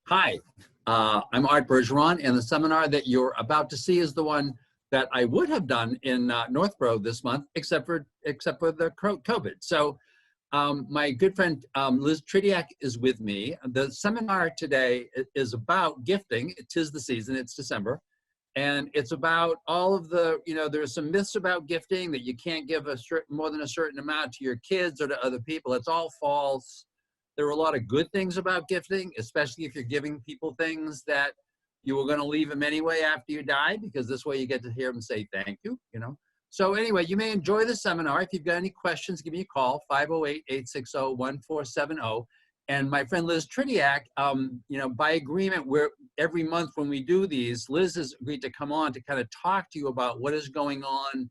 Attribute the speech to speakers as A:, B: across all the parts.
A: Hi, I'm Art Bergeron, and the seminar that you're about to see is the one that I would have done in Northborough this month, except for the COVID. So my good friend Liz Tretiak is with me. The seminar today is about gifting. It is the season, it's December. And it's about all of the, there's some myths about gifting that you can't give more than a certain amount to your kids or to other people. It's all false. There are a lot of good things about gifting, especially if you're giving people things that you were going to leave them anyway after you die, because this way you get to hear them say thank you. So anyway, you may enjoy the seminar. If you've got any questions, give me a call, 508-860-1470. And my friend Liz Tretiak, by agreement, every month when we do these, Liz has agreed to come on to kind of talk to you about what is going on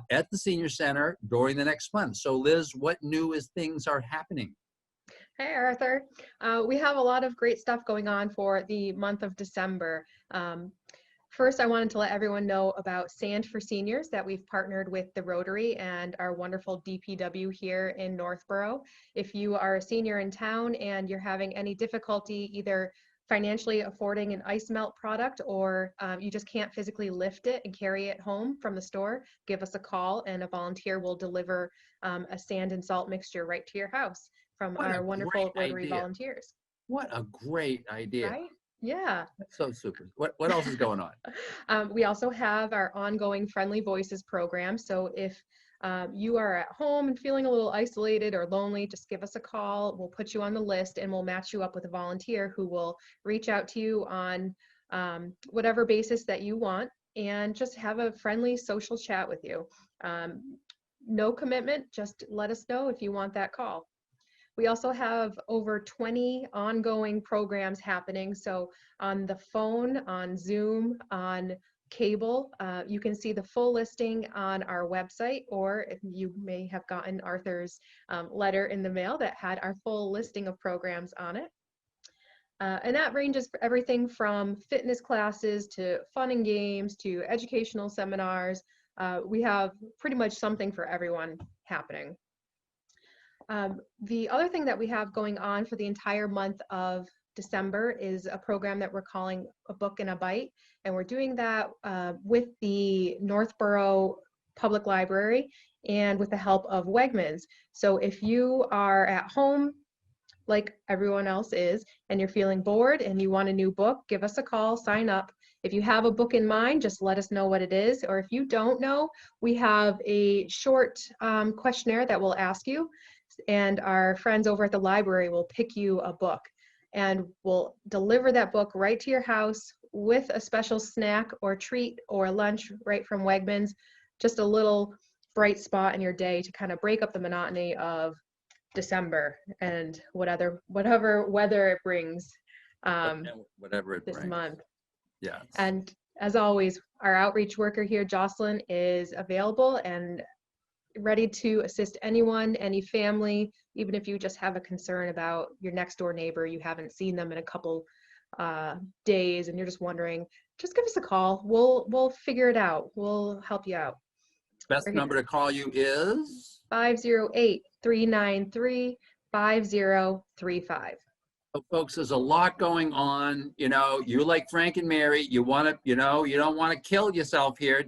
A: at the Senior Center during the next month. So Liz, what new things are happening?
B: Hey, Arthur. We have a lot of great stuff going on for the month of December. First, I wanted to let everyone know about Sand for Seniors, that we've partnered with the Rotary and our wonderful DPW here in Northborough. If you are a senior in town and you're having any difficulty either financially affording an ice melt product, or you just can't physically lift it and carry it home from the store, give us a call and a volunteer will deliver a sand and salt mixture right to your house from our wonderful Rotary volunteers.
A: What a great idea.
B: Right? Yeah.
A: That's so super. What else is going on?
B: We also have our ongoing Friendly Voices program. So if you are at home and feeling a little isolated or lonely, just give us a call. We'll put you on the list and we'll match you up with a volunteer who will reach out to you on whatever basis that you want and just have a friendly social chat with you. No commitment, just let us know if you want that call. We also have over 20 ongoing programs happening. So on the phone, on Zoom, on cable, you can see the full listing on our website, or if you may have gotten Arthur's letter in the mail that had our full listing of programs on it. And that ranges for everything from fitness classes to fun and games to educational seminars. We have pretty much something for everyone happening. The other thing that we have going on for the entire month of December is a program that we're calling A Book and a Bite, and we're doing that with the Northborough Public Library and with the help of Wegmans. So if you are at home like everyone else is and you're feeling bored and you want a new book, give us a call, sign up. If you have a book in mind, just let us know what it is, or if you don't know, we have a short questionnaire that we'll ask you, and our friends over at the library will pick you a book and we'll deliver that book right to your house with a special snack or treat or lunch right from Wegmans. Just a little bright spot in your day to kind of break up the monotony of December and whatever weather it brings this month.
A: Yeah.
B: And as always, our outreach worker here, Jocelyn, is available and ready to assist anyone, any family, even if you just have a concern about your next door neighbor, you haven't seen them in a couple days and you're just wondering, just give us a call. We'll figure it out. We'll help you out.
A: Best number to call you is
B: 508-393-5035.
A: So folks, there's a lot going on. You like Frank and Mary, you want to, you don't want to kill yourself here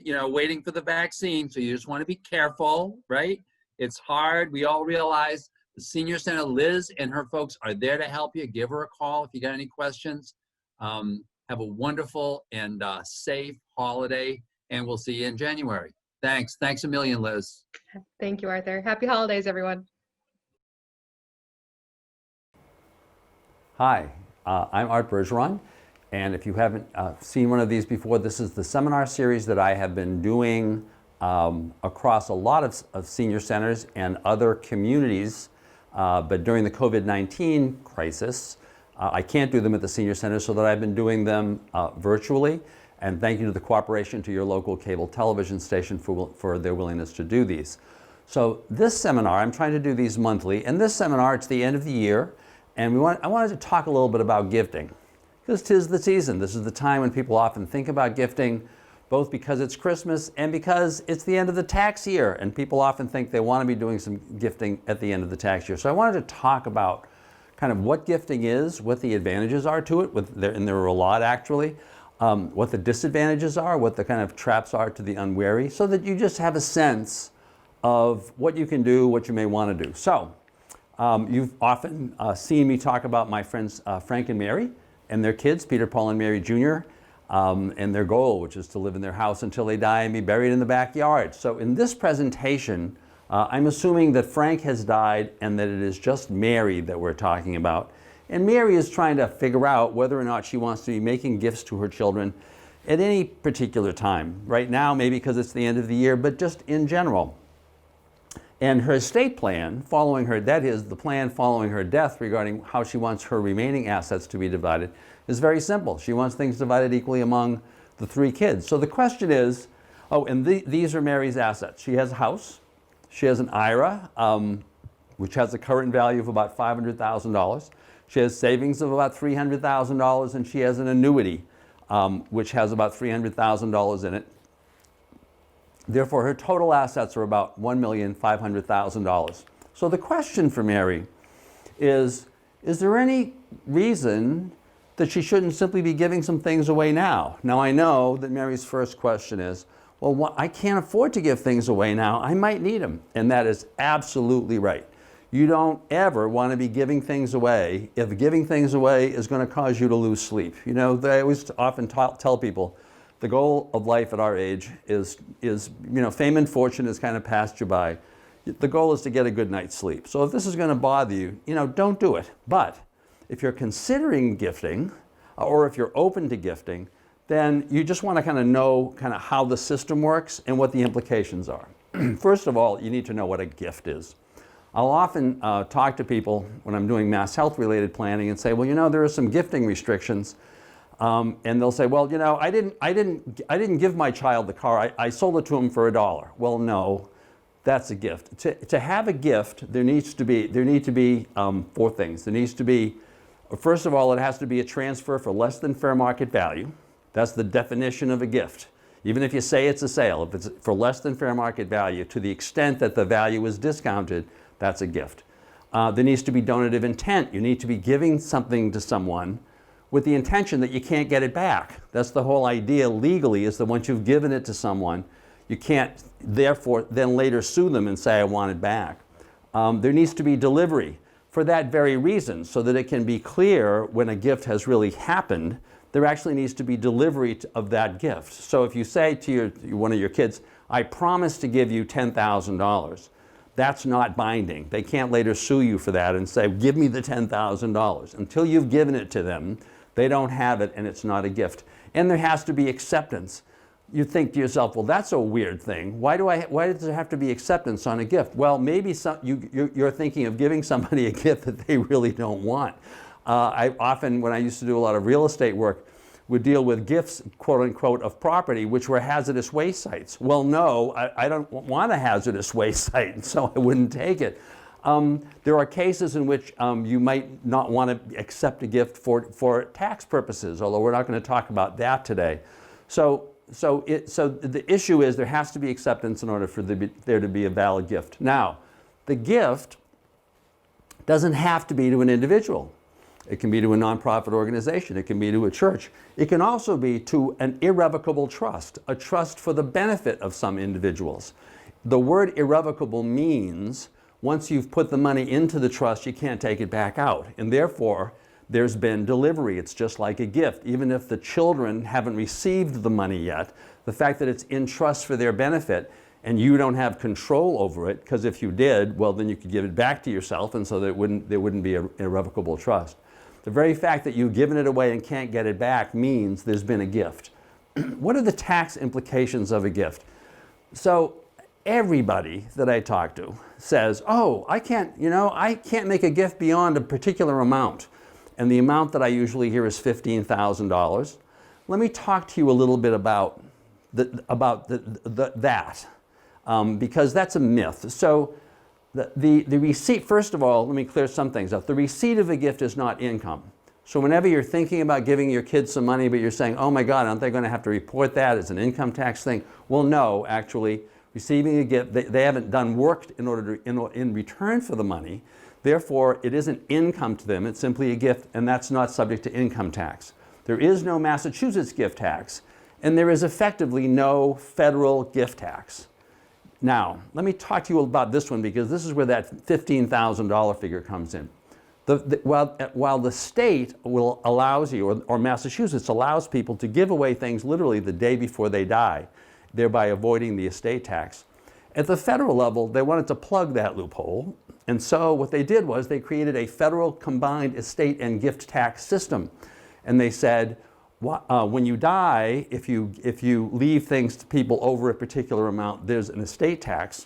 A: waiting for the vaccine. So you just want to be careful, right? It's hard. We all realize the Senior Center, Liz and her folks are there to help you. Give her a call if you got any questions. Have a wonderful and safe holiday, and we'll see you in January. Thanks. Thanks a million, Liz.
B: Thank you, Arthur. Happy holidays, everyone.
C: Hi, I'm Art Bergeron, and if you haven't seen one of these before, this is the seminar series that I have been doing across a lot of senior centers and other communities, but during the COVID-19 crisis, I can't do them at the senior centers, so that I've been doing them virtually, and thank you to the cooperation to your local cable television station for their willingness to do these. So this seminar, I'm trying to do these monthly, and this seminar, it's the end of the year, and I wanted to talk a little bit about gifting, because 'tis the season. This is the time when people often think about gifting, both because it's Christmas and because it's the end of the tax year, and people often think they want to be doing some gifting at the end of the tax year. So I wanted to talk about kind of what gifting is, what the advantages are to it, and there are a lot actually, what the disadvantages are, what the kind of traps are to the unwary, so that you just have a sense of what you can do, what you may want to do. So you've often seen me talk about my friends Frank and Mary and their kids, Peter, Paul, and Mary Jr., and their goal, which is to live in their house until they die and be buried in the backyard. So in this presentation, I'm assuming that Frank has died and that it is just Mary that we're talking about. And Mary is trying to figure out whether or not she wants to be making gifts to her children at any particular time. Right now, maybe because it's the end of the year, but just in general. And her estate plan following her, that is the plan following her death regarding how she wants her remaining assets to be divided, is very simple. She wants things divided equally among the 3 kids. So the question is, these are Mary's assets. She has a house. She has an IRA, which has a current value of about $500,000. She has savings of about $300,000, and she has an annuity, which has about $300,000 in it. Therefore, her total assets are about $1,500,000. So the question for Mary is there any reason that she shouldn't simply be giving some things away now? Now, I know that Mary's first question is, well, I can't afford to give things away now. I might need them. And that is absolutely right. You don't ever want to be giving things away if giving things away is going to cause you to lose sleep. You know, I always often tell people the goal of life at our age is fame and fortune has kind of passed you by. The goal is to get a good night's sleep. So if this is going to bother you, don't do it. But if you're considering gifting, or if you're open to gifting, then you just want to kind of know how the system works and what the implications are. First of all, you need to know what a gift is. I'll often talk to people when I'm doing mass health related planning and say, well, there are some gifting restrictions. And they'll say, well, I didn't give my child the car. I sold it to him for $1. Well, no, that's a gift. To have a gift, there need to be 4 things. There needs to be, first of all, it has to be a transfer for less than fair market value. That's the definition of a gift. Even if you say it's a sale, if it's for less than fair market value, to the extent that the value is discounted, that's a gift. There needs to be donative intent. You need to be giving something to someone with the intention that you can't get it back. That's the whole idea legally, is that once you've given it to someone, you can't therefore then later sue them and say, I want it back. There needs to be delivery for that very reason, so that it can be clear when a gift has really happened. There actually needs to be delivery of that gift. So if you say to one of your kids, I promise to give you $10,000, that's not binding. They can't later sue you for that and say, give me the $10,000. Until you've given it to them, they don't have it, and it's not a gift. And there has to be acceptance. You think to yourself, well, that's a weird thing. Why does there have to be acceptance on a gift? Well, maybe you're thinking of giving somebody a gift that they really don't want. I often, when I used to do a lot of real estate work, would deal with gifts, quote unquote, of property, which were hazardous waste sites. Well, no, I don't want a hazardous waste site, so I wouldn't take it. There are cases in which you might not want to accept a gift for tax purposes, although we're not going to talk about that today. So the issue is there has to be acceptance in order for there to be a valid gift. Now, the gift doesn't have to be to an individual. It can be to a nonprofit organization. It can be to a church. It can also be to an irrevocable trust, a trust for the benefit of some individuals. The word irrevocable means once you've put the money into the trust, you can't take it back out. And therefore, there's been delivery. It's just like a gift. Even if the children haven't received the money yet, the fact that it's in trust for their benefit and you don't have control over it, because if you did, well, then you could give it back to yourself, and so there wouldn't be an irrevocable trust. The very fact that you've given it away and can't get it back means there's been a gift. What are the tax implications of a gift? So everybody that I talk to says, oh, I can't make a gift beyond a particular amount. And the amount that I usually hear is $15,000. Let me talk to you a little bit about that, because that's a myth. So the receipt, first of all, let me clear some things up. The receipt of a gift is not income. So whenever you're thinking about giving your kids some money, but you're saying, oh my God, aren't they going to have to report that as an income tax thing? Well, no, actually, receiving a gift, they haven't done work in return for the money. Therefore, it isn't income to them, it's simply a gift, and that's not subject to income tax. There is no Massachusetts gift tax, and there is effectively no federal gift tax. Now, let me talk to you about this one because this is where that $15,000 figure comes in. While the state allows you, or Massachusetts allows people to give away things literally the day before they die, thereby avoiding the estate tax, at the federal level, they wanted to plug that loophole. And so what they did was they created a federal combined estate and gift tax system. And they said, when you die, if you leave things to people over a particular amount, there's an estate tax.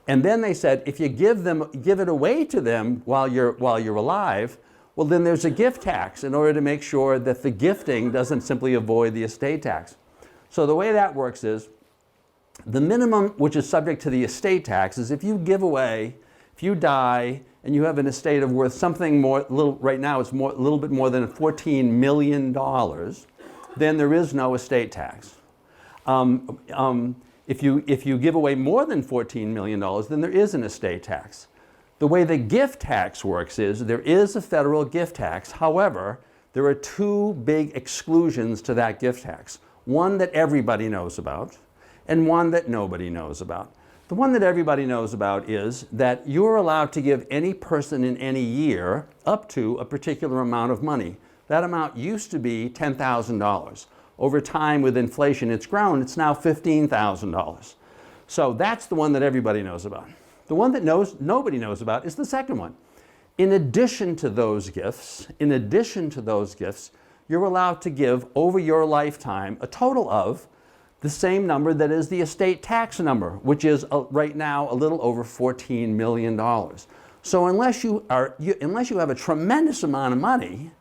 C: And then they said, if you give it away to them while you're alive, well, then there's a gift tax in order to make sure that the gifting doesn't simply avoid the estate tax. So the way that works is, the minimum which is subject to the estate tax is if you give away, if you die and you have an estate of worth something more, right now it's a little bit more than $14 million, then there is no estate tax. If you give away more than $14 million, then there is an estate tax. The way the gift tax works is there is a federal gift tax. However, there are two big exclusions to that gift tax. One that everybody knows about, and one that nobody knows about. The one that everybody knows about is that you're allowed to give any person in any year up to a particular amount of money. That amount used to be $10,000. Over time with inflation, it's grown, it's now $15,000. So that's the one that everybody knows about. The one that nobody knows about is the second one. In addition to those gifts, you're allowed to give over your lifetime a total of the same number that is the estate tax number, which is right now a little over $14 million. So unless you have a tremendous amount of money,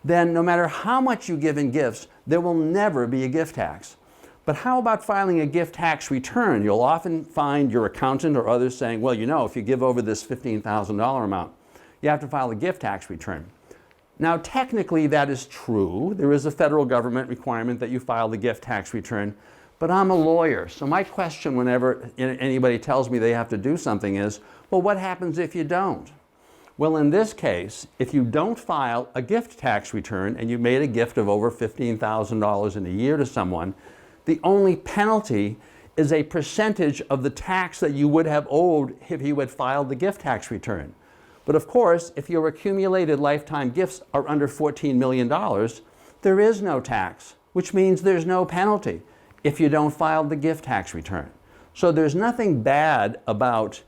C: then no matter how much you give in gifts, there will never be a gift tax. But how about filing a gift tax return? You'll often find your accountant or others saying, well, you know, if you give over this $15,000 amount, you have to file a gift tax return. Now, technically that is true. There is a federal government requirement that you file the gift tax return. But I'm a lawyer, so my question whenever anybody tells me they have to do something is, well, what happens if you don't? Well, in this case, if you don't file a gift tax return and you made a gift of over $15,000 in a year to someone, the only penalty is a percentage of the tax that you would have owed if you had filed the gift tax return. But of course, if your accumulated lifetime gifts are under $14 million, there is no tax, which means there's no penalty if you don't file the gift tax return. So there's nothing bad about,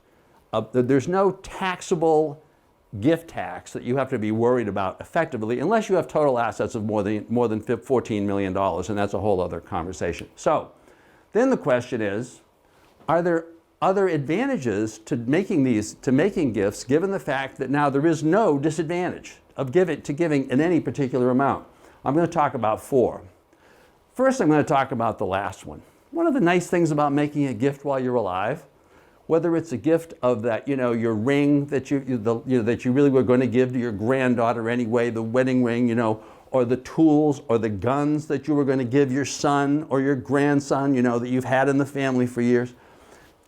C: there's no taxable gift tax that you have to be worried about effectively, unless you have total assets of more than $14 million, and that's a whole other conversation. So then the question is, are there other advantages to making gifts, given the fact that now there is no disadvantage of giving in any particular amount? I'm going to talk about four. First, I'm going to talk about the last one. One of the nice things about making a gift while you're alive, whether it's a gift of that, your ring that you really were going to give to your granddaughter anyway, the wedding ring, or the tools or the guns that you were going to give your son or your grandson, that you've had in the family for years,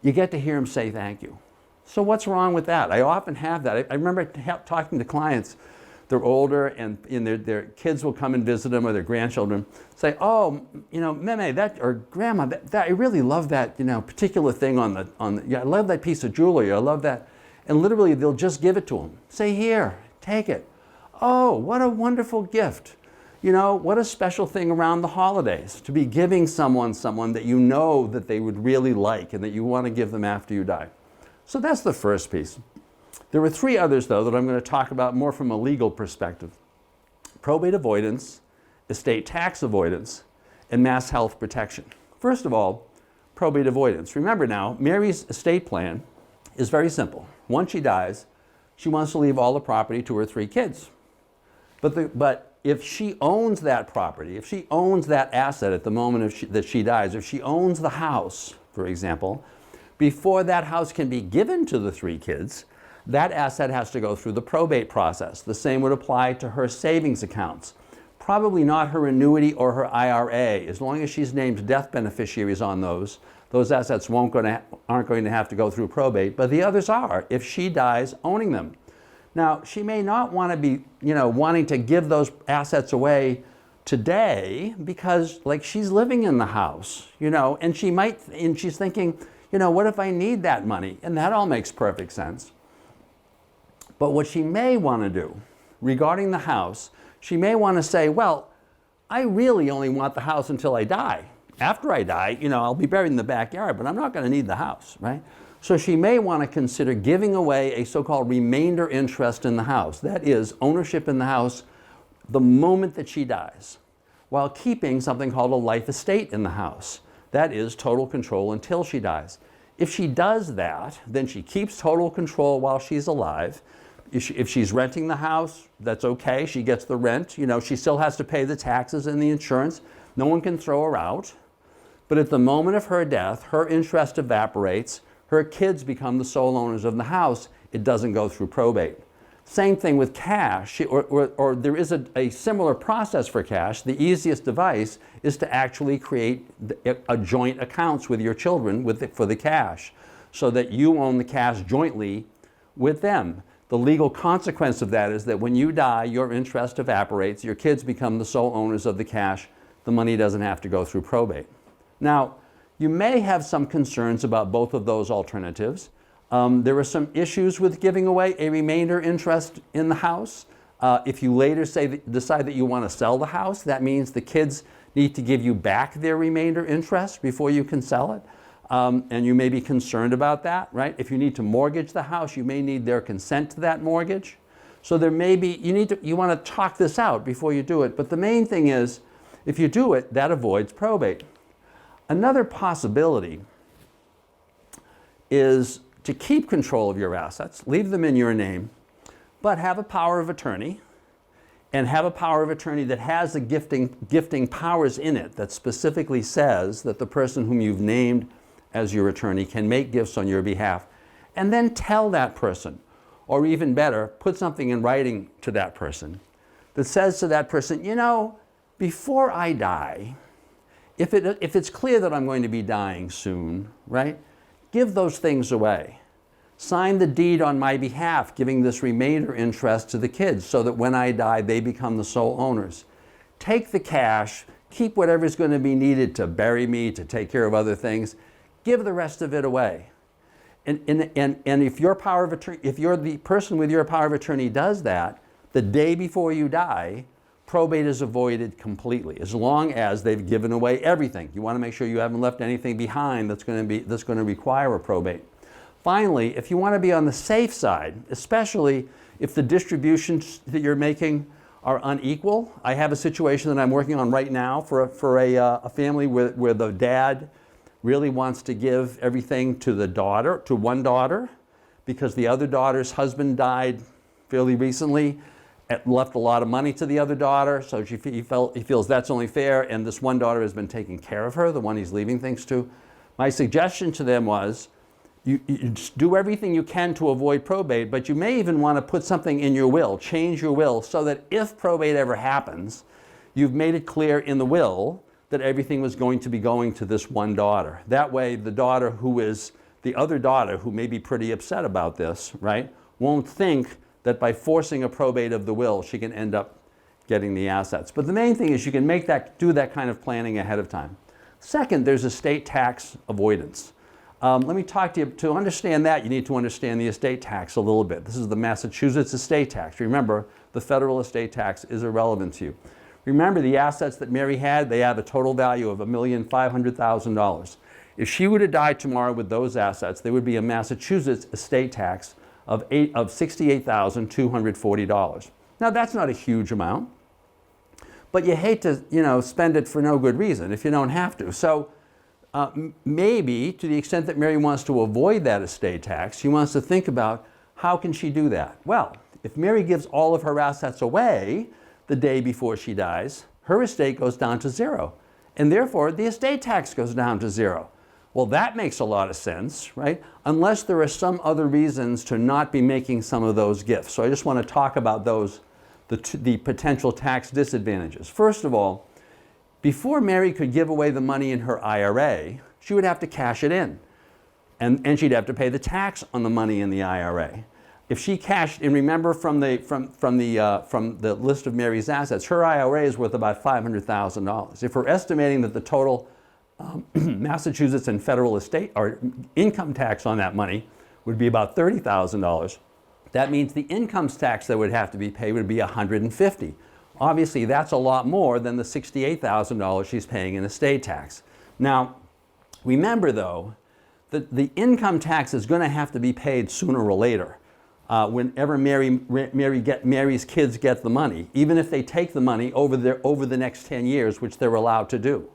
C: you get to hear them say thank you. So what's wrong with that? I often have that. I remember talking to clients. They're older, and their kids will come and visit them, or their grandchildren say, "Oh, Meme, or Grandma, I really love that, particular thing I love that piece of jewelry. I love that," and literally they'll just give it to them. Say, "Here, take it." Oh, what a wonderful gift! What a special thing around the holidays to be giving someone that you know that they would really like and that you want to give them after you die. So that's the first piece. There are three others, though, that I'm going to talk about more from a legal perspective: probate avoidance, estate tax avoidance, and mass health protection. First of all, probate avoidance. Remember now, Mary's estate plan is very simple. Once she dies, she wants to leave all the property to her three kids. But if she owns that property, if she owns that asset at the moment that she dies, if she owns the house, for example, before that house can be given to the three kids, that asset has to go through the probate process. The same would apply to her savings accounts. Probably not her annuity or her IRA. As long as she's named death beneficiaries on those assets aren't going to have to go through probate, but the others are, if she dies owning them. Now, she may not want to be, wanting to give those assets away today because like she's living in the house, and she's thinking, what if I need that money? And that all makes perfect sense. But what she may want to do regarding the house, she may want to say, well, I really only want the house until I die. After I die, I'll be buried in the backyard, but I'm not going to need the house, right? So she may want to consider giving away a so-called remainder interest in the house. That is, ownership in the house the moment that she dies, while keeping something called a life estate in the house. That is, total control until she dies. If she does that, then she keeps total control while she's alive. If she's renting the house, that's okay. She gets the rent. She still has to pay the taxes and the insurance. No one can throw her out. But at the moment of her death, her interest evaporates. Her kids become the sole owners of the house. It doesn't go through probate. Same thing with cash, or there is a similar process for cash. The easiest device is to actually create a joint accounts with your children for the cash, so that you own the cash jointly with them. The legal consequence of that is that when you die, your interest evaporates, your kids become the sole owners of the cash, the money doesn't have to go through probate. Now, you may have some concerns about both of those alternatives. There are some issues with giving away a remainder interest in the house. If you later decide that you want to sell the house, that means the kids need to give you back their remainder interest before you can sell it. And you may be concerned about that, right? If you need to mortgage the house, you may need their consent to that mortgage. So there may be, you want to talk this out before you do it. But the main thing is, if you do it, that avoids probate. Another possibility is to keep control of your assets, leave them in your name, but have a power of attorney, and have a power of attorney that has the gifting powers in it that specifically says that the person whom you've named as your attorney can make gifts on your behalf, and then tell that person, or even better, put something in writing to that person that says to that person, before I die, if it's clear that I'm going to be dying soon, right, give those things away. Sign the deed on my behalf, giving this remainder interest to the kids so that when I die, they become the sole owners. Take the cash, keep whatever's going to be needed to bury me, to take care of other things, give the rest of it away. And if your power of attorney, if you're the person with your power of attorney does that, the day before you die, probate is avoided completely, as long as they've given away everything. You want to make sure you haven't left anything behind that's going to require a probate. Finally, if you want to be on the safe side, especially if the distributions that you're making are unequal. I have a situation that I'm working on right now for a family where the dad really wants to give everything to one daughter, because the other daughter's husband died fairly recently. It left a lot of money to the other daughter, so he feels that's only fair, and this one daughter has been taking care of her, the one he's leaving things to. My suggestion to them was, you do everything you can to avoid probate, but you may even want to put something in your will, change your will, so that if probate ever happens, you've made it clear in the will that everything was going to be going to this one daughter. That way, the other daughter, who may be pretty upset about this, right, won't think that by forcing a probate of the will, she can end up getting the assets. But the main thing is you can do that kind of planning ahead of time. Second, there's estate tax avoidance. Let me talk to you. To understand that, you need to understand the estate tax a little bit. This is the Massachusetts estate tax. Remember, the federal estate tax is irrelevant to you. Remember, the assets that Mary had, they have a total value of $1,500,000. If she were to die tomorrow with those assets, there would be a Massachusetts estate tax of $68,240. Now, that's not a huge amount, but you hate to, spend it for no good reason if you don't have to. So maybe, to the extent that Mary wants to avoid that estate tax, she wants to think about how can she do that? Well, if Mary gives all of her assets away the day before she dies, her estate goes down to zero, and therefore the estate tax goes down to zero. Well, that makes a lot of sense, right? Unless there are some other reasons to not be making some of those gifts. So I just want to talk about those, the potential tax disadvantages. First of all, before Mary could give away the money in her IRA, she would have to cash it in. And she'd have to pay the tax on the money in the IRA. if she cashed, and remember from the list of Mary's assets, her IRA is worth about $500,000. If we're estimating that the total Massachusetts and federal estate or income tax on that money would be about $30,000, that means the income tax that would have to be paid would be $150,000. Obviously, that's a lot more than the $68,000 she's paying in estate tax. Now, remember though, that the income tax is going to have to be paid sooner or later. Whenever Mary's kids get the money, even if they take the money over the next 10 years, which they're allowed to do.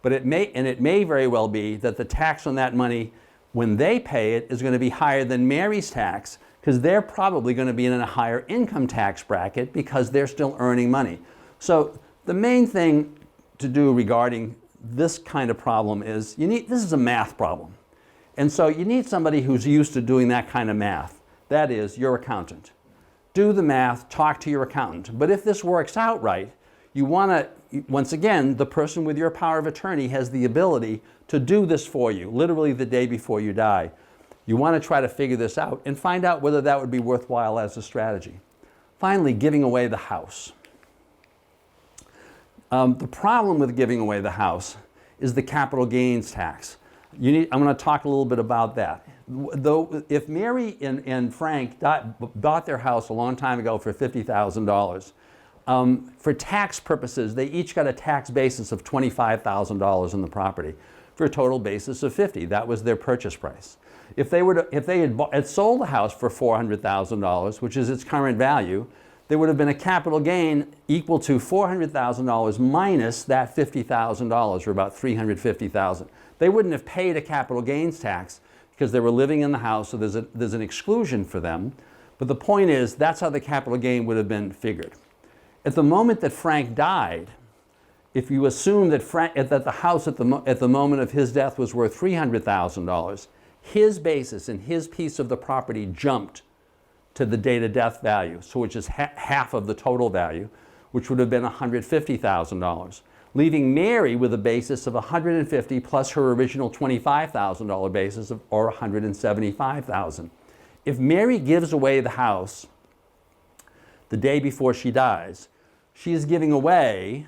C: But it may very well be that the tax on that money, when they pay it, is going to be higher than Mary's tax, because they're probably going to be in a higher income tax bracket because they're still earning money. So the main thing to do regarding this kind of problem is this is a math problem. And so you need somebody who's used to doing that kind of math. That is, your accountant. Do the math, talk to your accountant. But if this works out right, you want to, once again, the person with your power of attorney has the ability to do this for you, literally the day before you die. You want to try to figure this out and find out whether that would be worthwhile as a strategy. Finally, giving away the house. The problem with giving away the house is the capital gains tax. I'm going to talk a little bit about that. Though, if Mary and Frank bought their house a long time ago for $50,000, for tax purposes, they each got a tax basis of $25,000 in the property for a total basis of $50,000. That was their purchase price. If they had sold the house for $400,000, which is its current value, there would have been a capital gain equal to $400,000 minus that $50,000, or about $350,000. They wouldn't have paid a capital gains tax because they were living in the house, so there's an exclusion for them. But the point is, that's how the capital gain would have been figured. At the moment that Frank died, if you assume that the house at the moment of his death was worth $300,000, his basis and his piece of the property jumped to the date of death value, so which is half of the total value, which would have been $150,000. Leaving Mary with a basis of $150,000 plus her original $25,000 basis or $175,000. If Mary gives away the house the day before she dies, she is giving away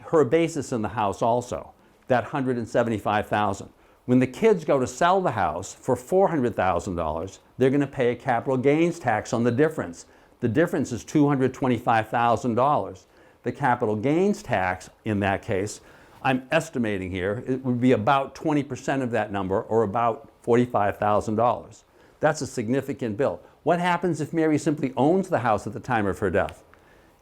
C: her basis in the house also, that $175,000. When the kids go to sell the house for $400,000, they're going to pay a capital gains tax on the difference. The difference is $225,000. The capital gains tax, in that case, I'm estimating here, it would be about 20% of that number, or about $45,000. That's a significant bill. What happens if Mary simply owns the house at the time of her death?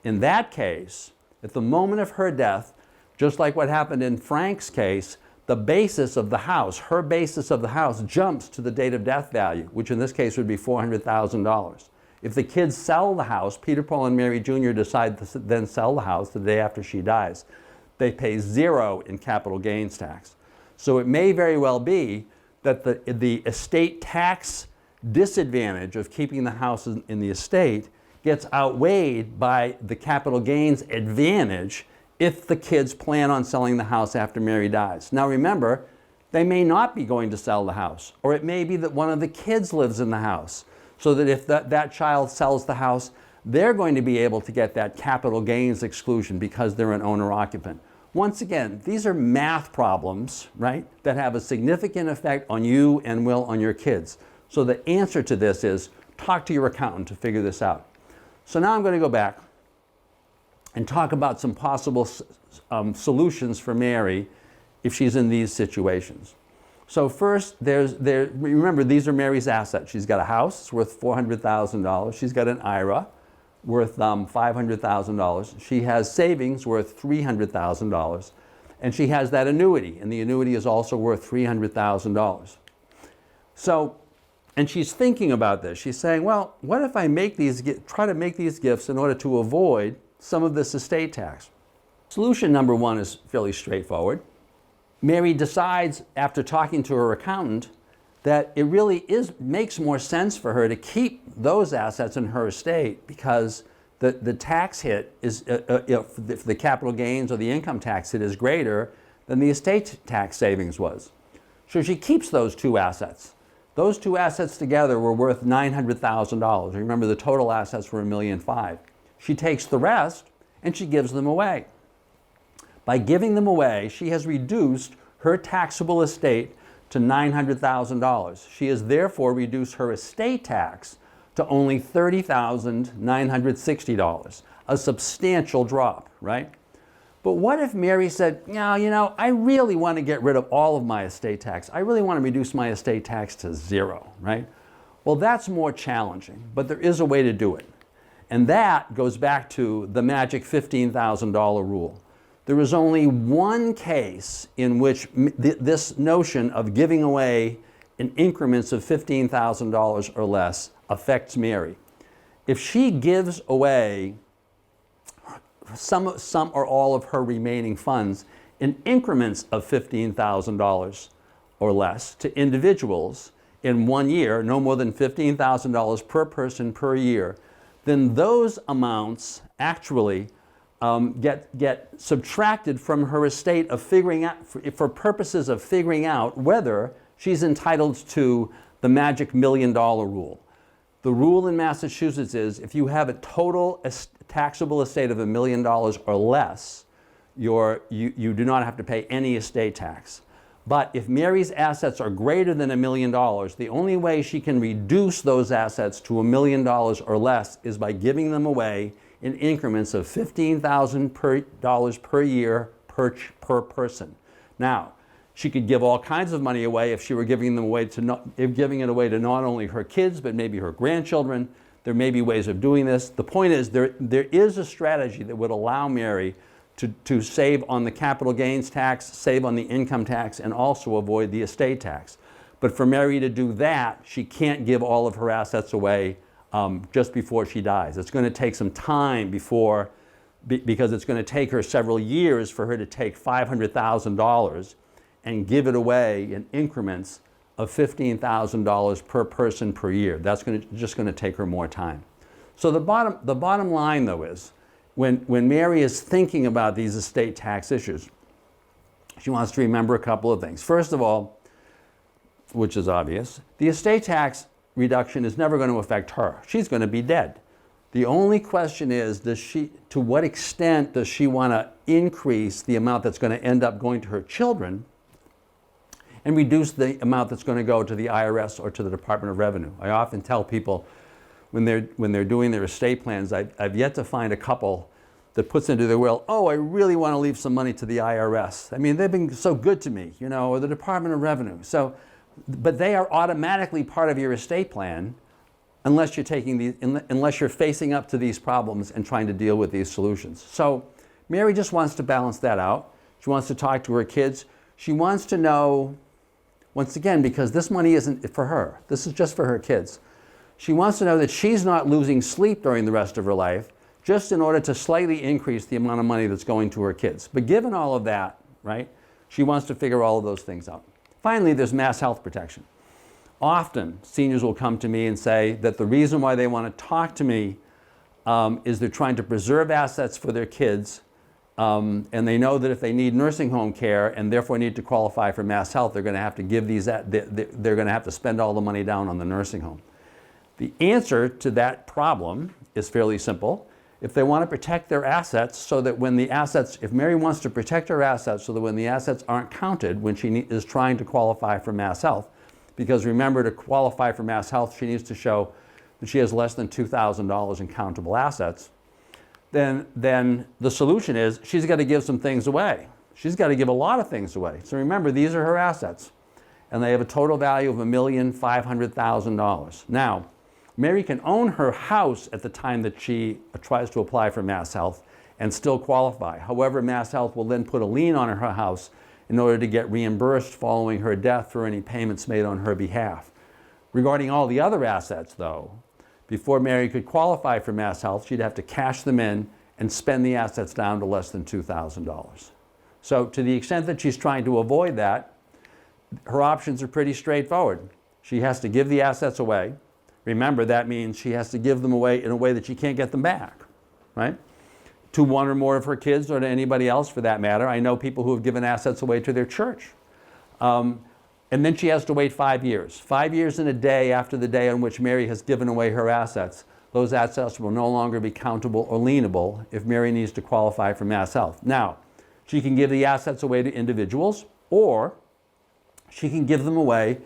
C: In that case, at the moment of her death, just like what happened in Frank's case, the basis of the house, her basis of the house, jumps to the date of death value, which in this case would be $400,000. If the kids sell the house, Peter, Paul, and Mary Jr. decide to then sell the house the day after she dies, they pay zero in capital gains tax. So it may very well be that the estate tax disadvantage of keeping the house in the estate gets outweighed by the capital gains advantage if the kids plan on selling the house after Mary dies. Now remember, they may not be going to sell the house, or it may be that one of the kids lives in the house, so that if that child sells the house, they're going to be able to get that capital gains exclusion because they're an owner-occupant. Once again, these are math problems, right, that have a significant effect on you and will on your kids. So the answer to this is talk to your accountant to figure this out. So now I'm going to go back and talk about some possible solutions for Mary if she's in these situations. So first, remember, these are Mary's assets. She's got a house worth $400,000. She's got an IRA worth $500,000. She has savings worth $300,000. And she has that annuity, and the annuity is also worth $300,000. So, and she's thinking about this. She's saying, well, what if I try to make these gifts in order to avoid some of this estate tax? Solution number one is fairly straightforward. Mary decides, after talking to her accountant, that it really makes more sense for her to keep those assets in her estate because the tax hit is, if the capital gains or the income tax hit is greater than the estate tax savings was. So she keeps those two assets. Those two assets together were worth $900,000. Remember, the total assets were $1.5 million. She takes the rest and she gives them away. By giving them away, she has reduced her taxable estate to $900,000. She has therefore reduced her estate tax to only $30,960, a substantial drop, right? But what if Mary said, no, I really want to get rid of all of my estate tax. I really want to reduce my estate tax to zero, right? Well, that's more challenging, but there is a way to do it. And that goes back to the magic $15,000 rule. There is only one case in which this notion of giving away in increments of $15,000 or less affects Mary. If she gives away some or all of her remaining funds in increments of $15,000 or less to individuals in 1 year, no more than $15,000 per person per year, then those amounts actually get subtracted from her estate of figuring out, for purposes of figuring out whether she's entitled to the magic $1 million rule. The rule in Massachusetts is if you have a total taxable estate of $1 million or less, you do not have to pay any estate tax. But if Mary's assets are greater than $1 million, the only way she can reduce those assets to $1 million or less is by giving them away in increments of $15,000 per year per person. Now, she could give all kinds of money away if she were giving it away to not only her kids, but maybe her grandchildren. There may be ways of doing this. The point is there is a strategy that would allow Mary to save on the capital gains tax, save on the income tax, and also avoid the estate tax. But for Mary to do that, she can't give all of her assets away just before she dies. It's going to take some time because it's going to take her several years for her to take $500,000 and give it away in increments of $15,000 per person per year. That's just going to take her more time. So the bottom line, though, is when Mary is thinking about these estate tax issues, she wants to remember a couple of things. First of all, which is obvious, the estate tax reduction is never going to affect her. She's going to be dead. The only question is, to what extent does she want to increase the amount that's going to end up going to her children and reduce the amount that's going to go to the IRS or to the Department of Revenue? I often tell people when they're doing their estate plans, I've yet to find a couple that puts into their will, I really want to leave some money to the IRS. I mean, they've been so good to me, or the Department of Revenue. But they are automatically part of your estate plan unless you're facing up to these problems and trying to deal with these solutions. So Mary just wants to balance that out. She wants to talk to her kids. She wants to know, once again, because this money isn't for her. This is just for her kids. She wants to know that she's not losing sleep during the rest of her life just in order to slightly increase the amount of money that's going to her kids. But given all of that, right, she wants to figure all of those things out. Finally, there's mass health protection. Often, seniors will come to me and say that the reason why they want to talk to me is they're trying to preserve assets for their kids, and they know that if they need nursing home care and therefore need to qualify for mass health, they're going to have to they're going to have to spend all the money down on the nursing home. The answer to that problem is fairly simple. If they want to protect their assets so that if Mary wants to protect her assets so that when the assets aren't counted when she is trying to qualify for mass health, because remember, to qualify for mass health, she needs to show that she has less than $2,000 in countable assets, then the solution is she's got to give some things away. She's got to give a lot of things away. So remember, these are her assets, and they have a total value of $1,500,000. Now, Mary can own her house at the time that she tries to apply for mass health and still qualify. However, mass health will then put a lien on her house in order to get reimbursed following her death for any payments made on her behalf. Regarding all the other assets, though, before Mary could qualify for mass health, she'd have to cash them in and spend the assets down to less than $2,000. So to the extent that she's trying to avoid that, her options are pretty straightforward. She has to give the assets away. Remember, that means she has to give them away in a way that she can't get them back, right? To one or more of her kids or to anybody else for that matter. I know people who have given assets away to their church. and then she has to wait 5 years. 5 years and a day after the day on which Mary has given away her assets, those assets will no longer be countable or lienable if Mary needs to qualify for mass health. Now, she can give the assets away to individuals, or she can give them away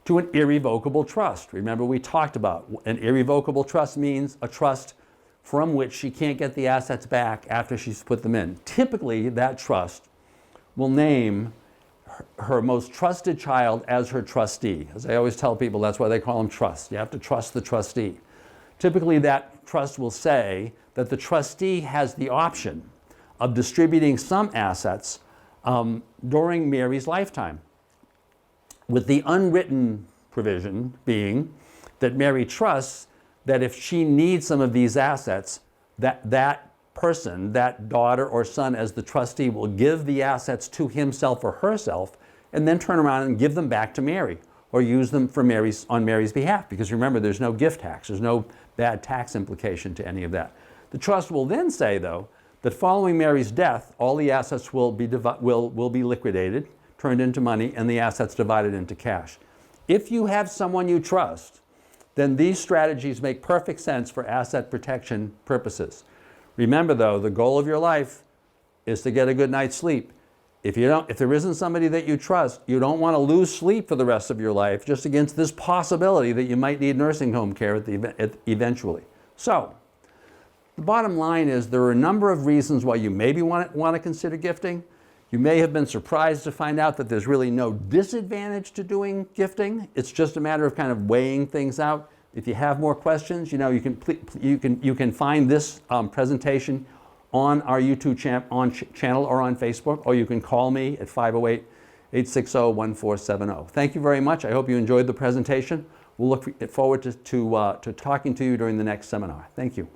C: to an irrevocable trust. Remember, we talked about an irrevocable trust means a trust from which she can't get the assets back after she's put them in. Typically, that trust will name her most trusted child as her trustee. As I always tell people, that's why they call them trusts. You have to trust the trustee. Typically, that trust will say that the trustee has the option of distributing some assets during Mary's lifetime, with the unwritten provision being that Mary trusts that if she needs some of these assets, that person, that daughter or son as the trustee, will give the assets to himself or herself and then turn around and give them back to Mary or use them for on Mary's behalf. Because remember, there's no gift tax. There's no bad tax implication to any of that. The trust will then say, though, that following Mary's death, all the assets will be liquidated, turned into money, and the assets divided into cash. If you have someone you trust, then these strategies make perfect sense for asset protection purposes. Remember, though, the goal of your life is to get a good night's sleep. If there isn't somebody that you trust, you don't want to lose sleep for the rest of your life just against this possibility that you might need nursing home care eventually. So, the bottom line is there are a number of reasons why you maybe want to consider gifting. You may have been surprised to find out that there's really no disadvantage to doing gifting. It's just a matter of kind of weighing things out. If you have more questions, you can find this presentation on our YouTube channel or on Facebook, or you can call me at 508-860-1470. Thank you very much. I hope you enjoyed the presentation. We'll look forward to talking to you during the next seminar. Thank you.